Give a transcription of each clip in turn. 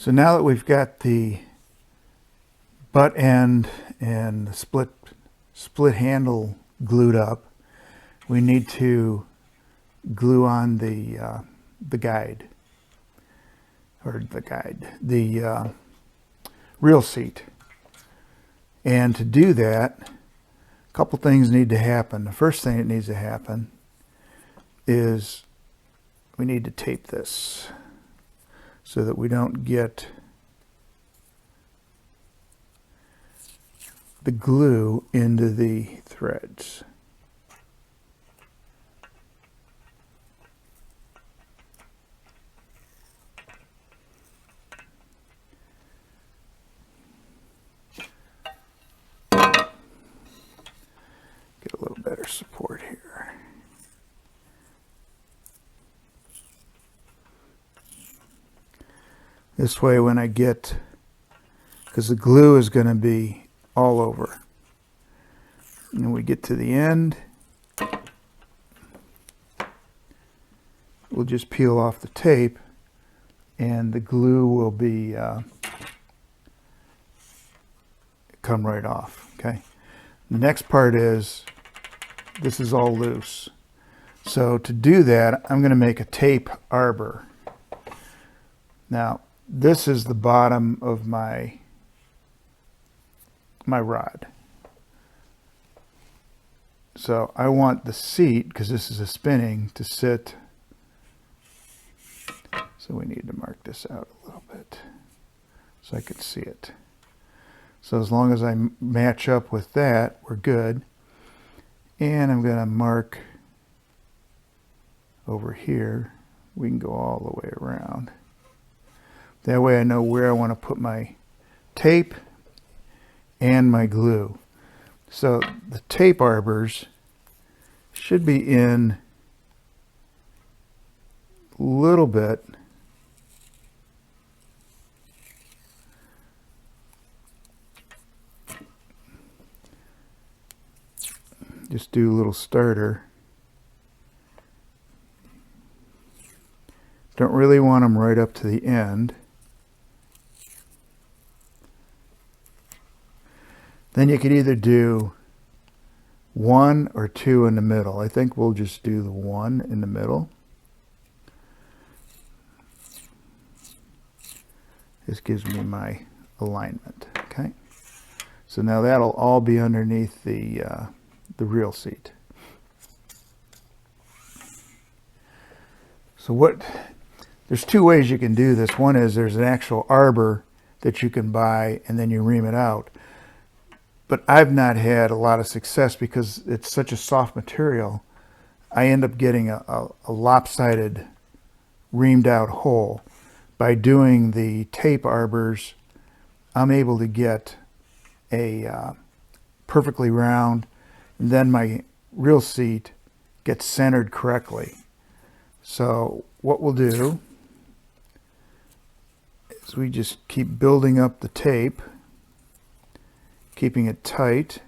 So now that we've got the butt end and the split handle glued up, we need to glue on the reel seat. And to do that, a couple things need to happen. The first thing that needs to happen is we need to tape this so that we don't get the glue into the threads. Get a little better support here. This way when I get, because the glue is going to be all over. And when we get to the end, we'll just peel off the tape and the glue will be come right off. Okay. The next part is, this is all loose. So to do that, I'm going to make a tape arbor. Now, this is the bottom of my rod. So I want the seat, because this is a spinning, to sit. So we need to mark this out a little bit so I could see it. So as long as I match up with that, we're good. And I'm going to mark over here. We can go all the way around. That way I know where I want to put my tape and my glue. So the tape arbors should be in a little bit. Just do a little starter. Don't really want them right up to the end. Then you could either do 1 or 2 in the middle. I think we'll just do the 1 in the middle. This gives me my alignment. Okay. So now that'll all be underneath the reel seat. So there's 2 ways you can do this. One is there's an actual arbor that you can buy and then you ream it out. But I've not had a lot of success because it's such a soft material. I end up getting a lopsided reamed out hole. By doing the tape arbors, I'm able to get a perfectly round, and then my reel seat gets centered correctly. So what we'll do is we just keep building up the tape, keeping it tight.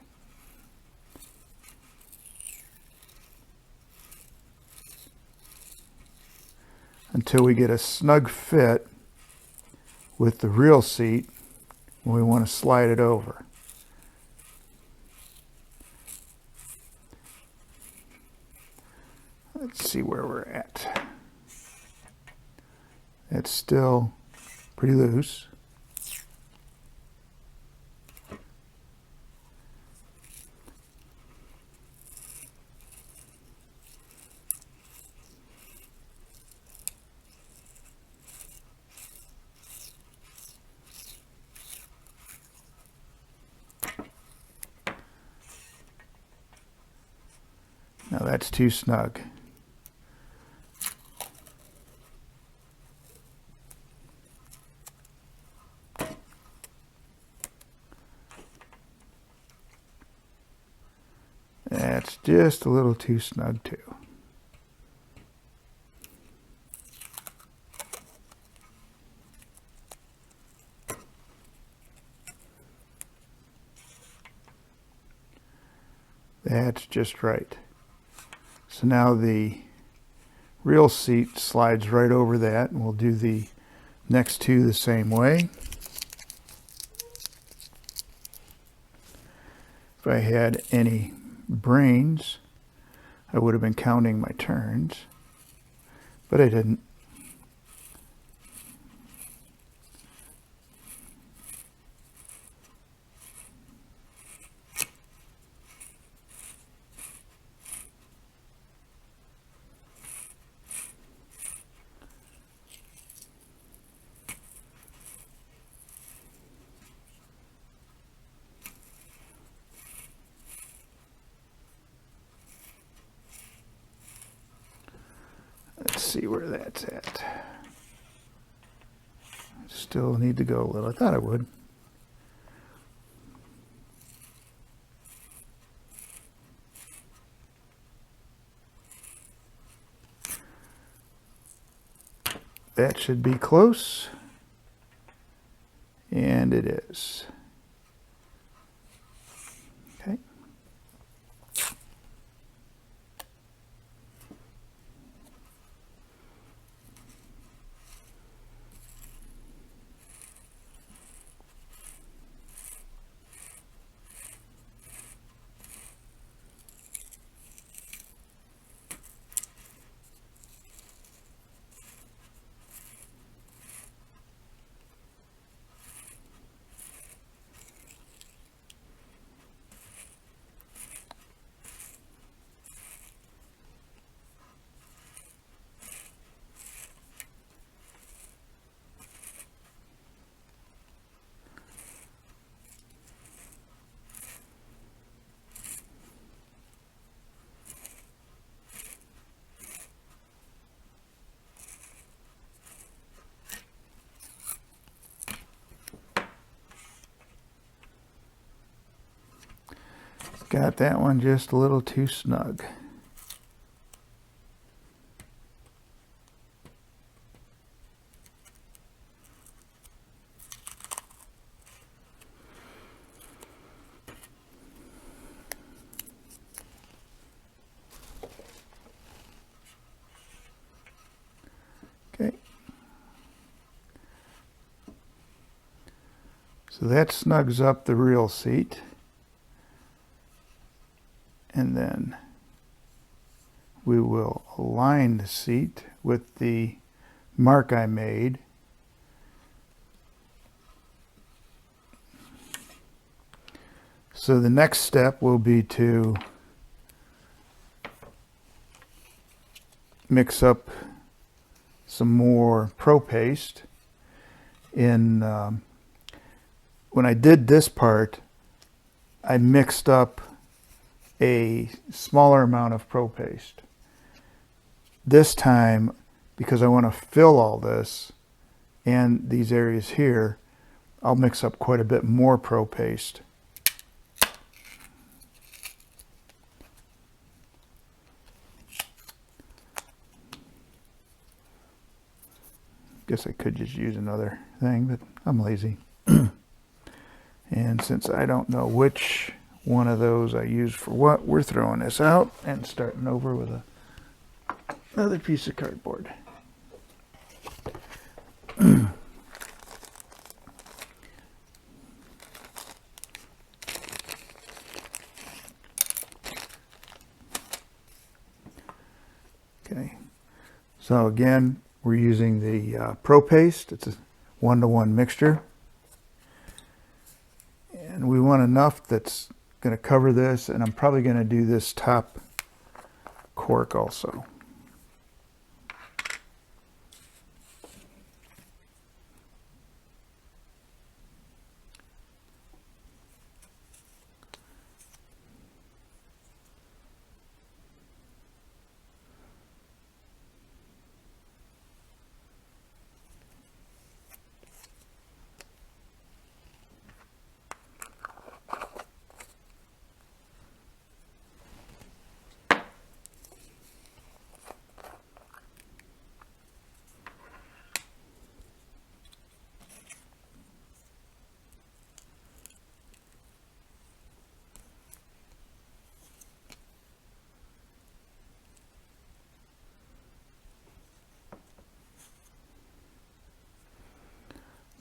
Until we get a snug fit with the reel seat when we want to slide it over. Let's see where we're at. It's still pretty loose. Now that's too snug. That's just a little too snug too. That's just right. So now the reel seat slides right over that, and we'll do the next two the same way. If I had any brains, I would have been counting my turns, but I didn't. Let's see where that's at. Still need to go a little. I thought I would. That should be close. And it is. Okay. Got that one just a little too snug. Okay. So that snugs up the real seat. And then we will align the seat with the mark I made. So the next step will be to mix up some more pro paste. When I did this part, I mixed up a smaller amount of pro paste. This time, because I want to fill all this and these areas here, I'll mix up quite a bit more pro paste. Guess I could just use another thing, but I'm lazy. And since I don't know which one of those I use for what, we're throwing this out and starting over with another piece of cardboard. Okay, so again, we're using the pro paste. It's a 1-to-1 mixture. And we want enough that's going to cover this, and I'm probably going to do this top cork also.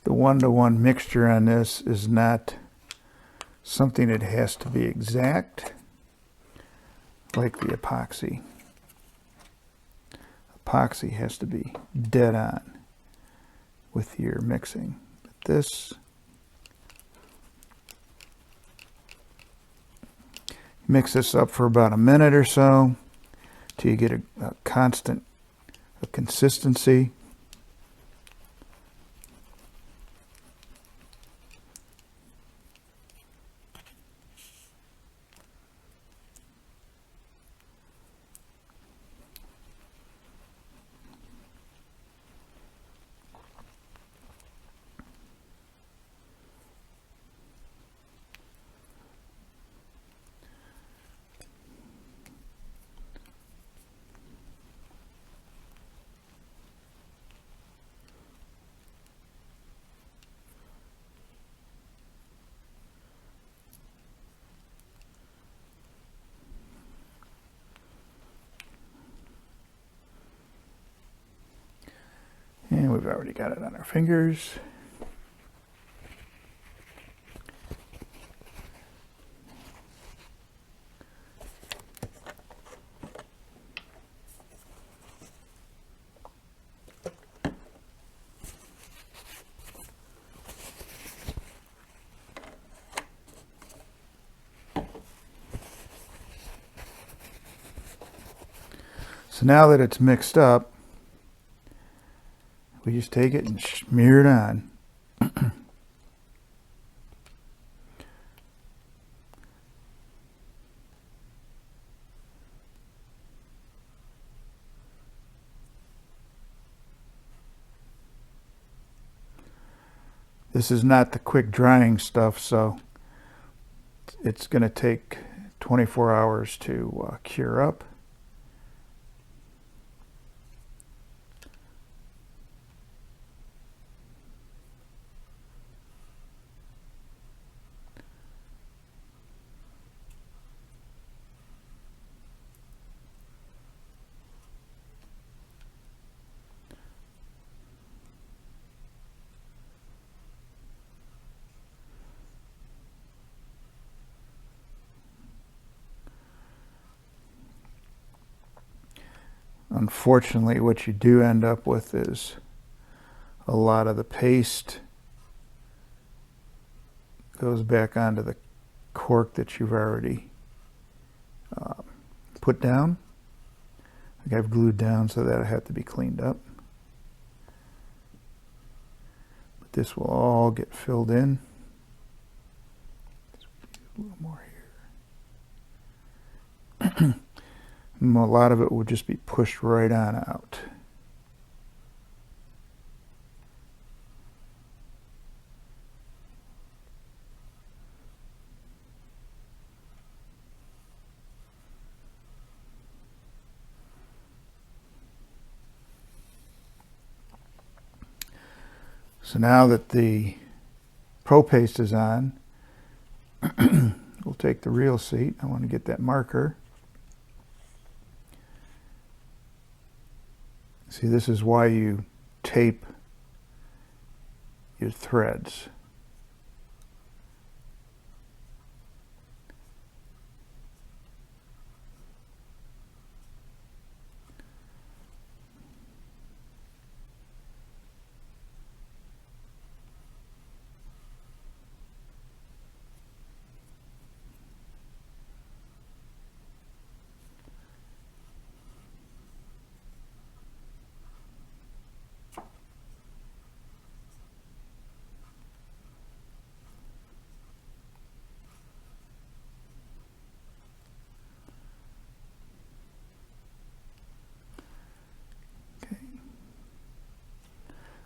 the one-to-one mixture on this is not something that has to be exact like the epoxy. Epoxy has to be dead on with your mixing. But this, mix this up for about a minute or so till you get a constant consistency. And we've already got it on our fingers. So now that it's mixed up, we just take it and smear it on. This is not the quick drying stuff, so it's going to take 24 hours to cure up. Unfortunately, what you do end up with is a lot of the paste goes back onto the cork that you've already put down. Like I've glued down, so that'll have to be cleaned up. But this will all get filled in. A little more here. A lot of it will just be pushed right on out. So now that the pro paste is on, we'll take the reel seat. I want to get that marker. See, this is why you tape your threads.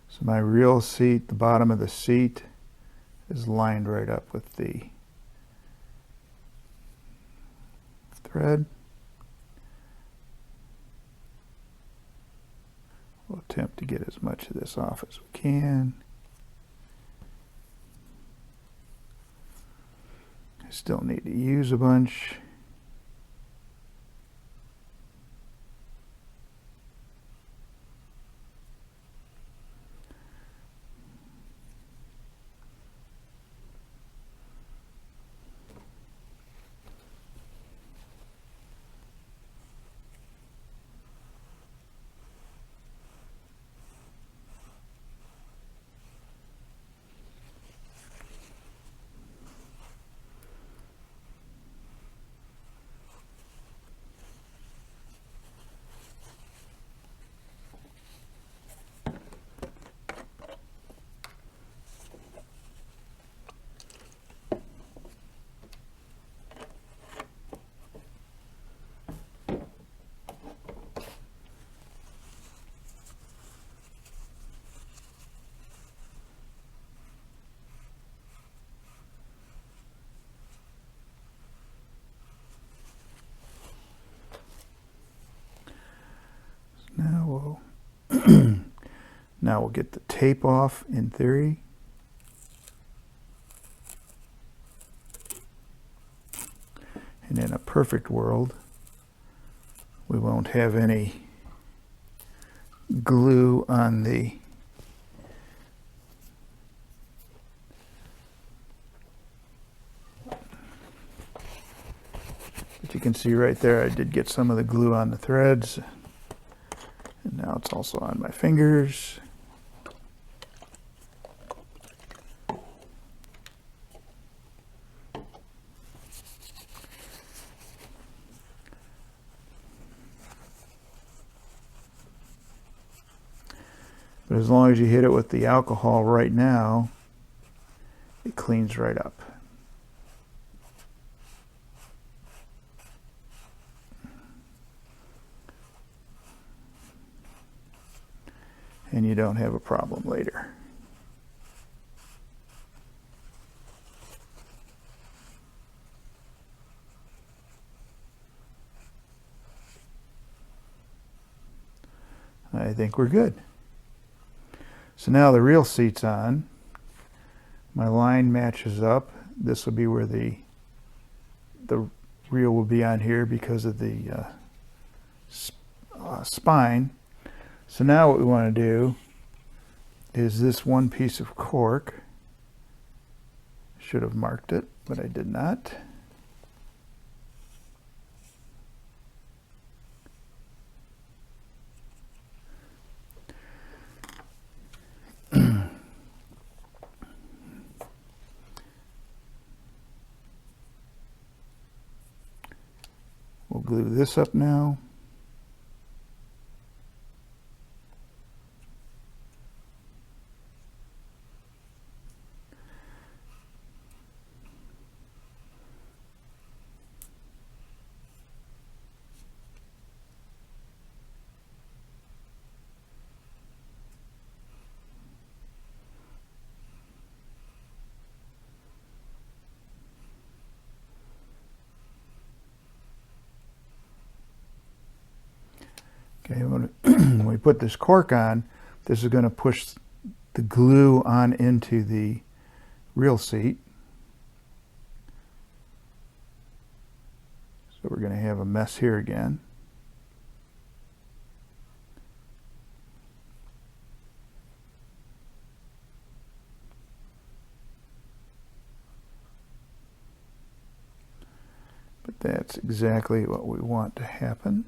So my reel seat, the bottom of the seat is lined right up with the thread. We'll attempt to get as much of this off as we can. I still need to use a bunch. whoa. Now we'll get the tape off in theory. And in a perfect world, we won't have any glue on the but you can see right there I did get some of the glue on the threads, and now it's also on my fingers. But as long as you hit it with the alcohol right now, it cleans right up. And you don't have a problem later. I think we're good. So now the reel seat's on. My line matches up. This will be where the reel will be on here because of the spine. So now what we want to do is this one piece of cork. Should have marked it, but I did not. We'll glue this up now. Okay, when we put this cork on, this is going to push the glue on into the reel seat. So we're going to have a mess here again. But that's exactly what we want to happen.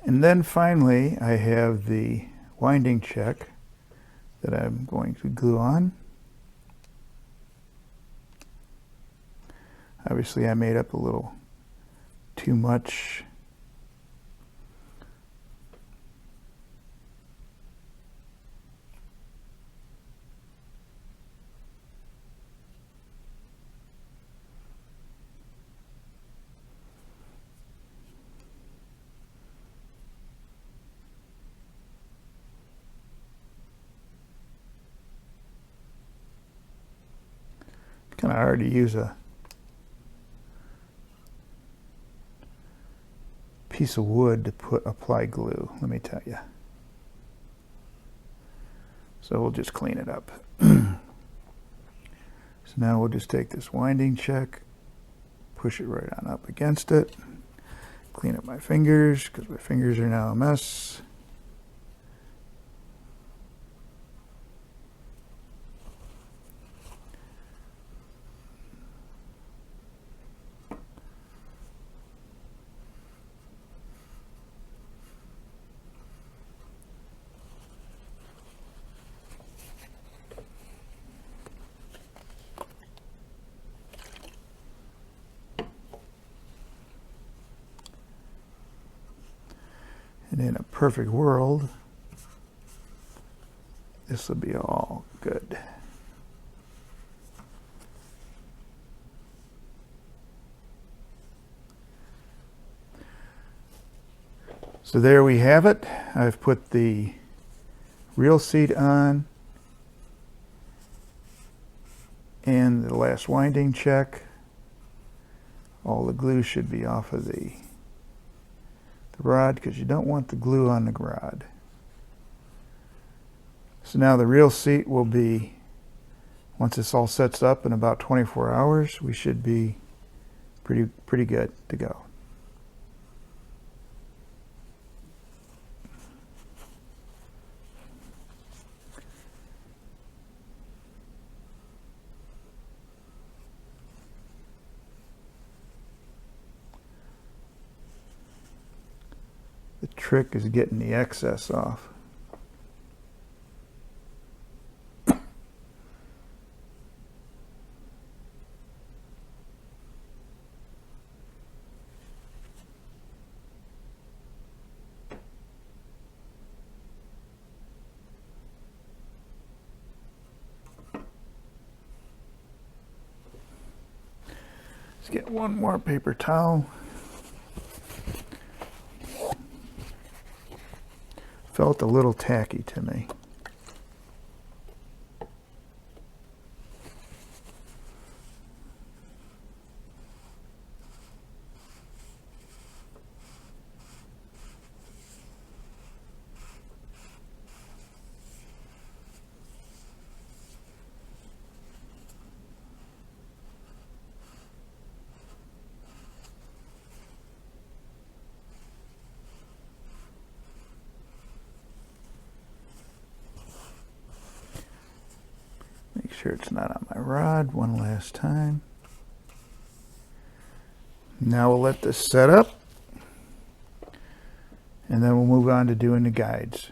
And then finally, I have the winding check that I'm going to glue on. Obviously, I made up a little too much. Kind of hard to use a piece of wood to apply glue, let me tell you. So we'll just clean it up. So now we'll just take this winding check, push it right on up against it, clean up my fingers because my fingers are now a mess. And in a perfect world, this will be all good. So there we have it. I've put the reel seat on and the last winding check. All the glue should be off of the rod because you don't want the glue on the rod. So now the reel seat will be, once this all sets up in about 24 hours, we should be pretty good to go. The trick is getting the excess off. Let's get one more paper towel. Felt a little tacky to me. Make sure it's not on my rod one last time. Now we'll let this set up and then we'll move on to doing the guides.